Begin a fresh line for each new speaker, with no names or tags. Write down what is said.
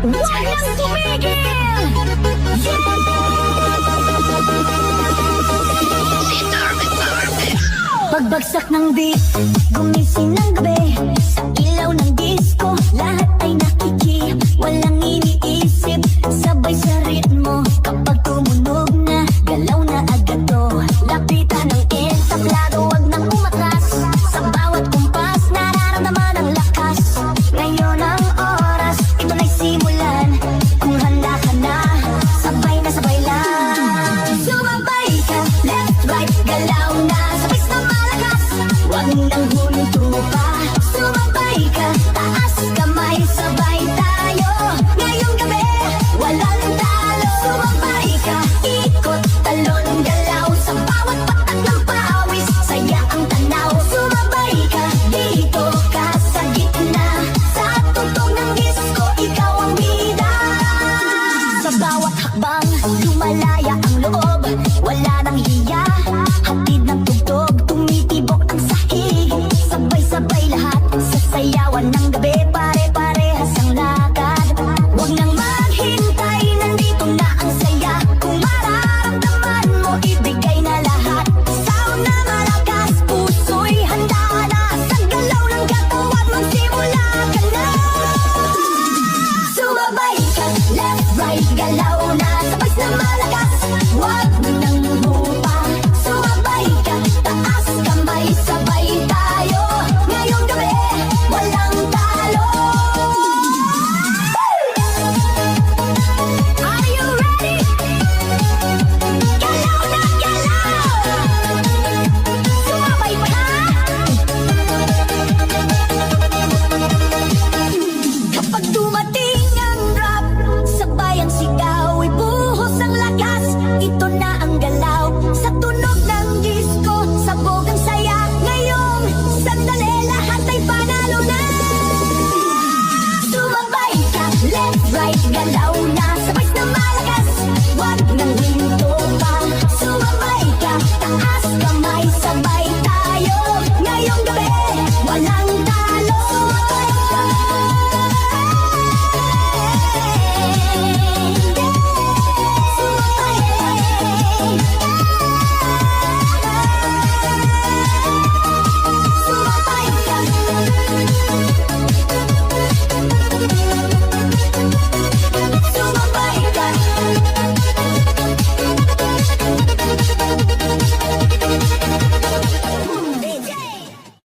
Walang tumigil! Pagbagsak ng beat, gumising ng gabi. Sa ilaw ng disco, lahat ay nakiki. Walang iniisip, sabay sa ritmo. Kapag tumunog na, galaw na agad to. Lapitan ng entablado, wag nang umatras. Sa bawat kumpas, nararamdaman ang lakas. Ngayon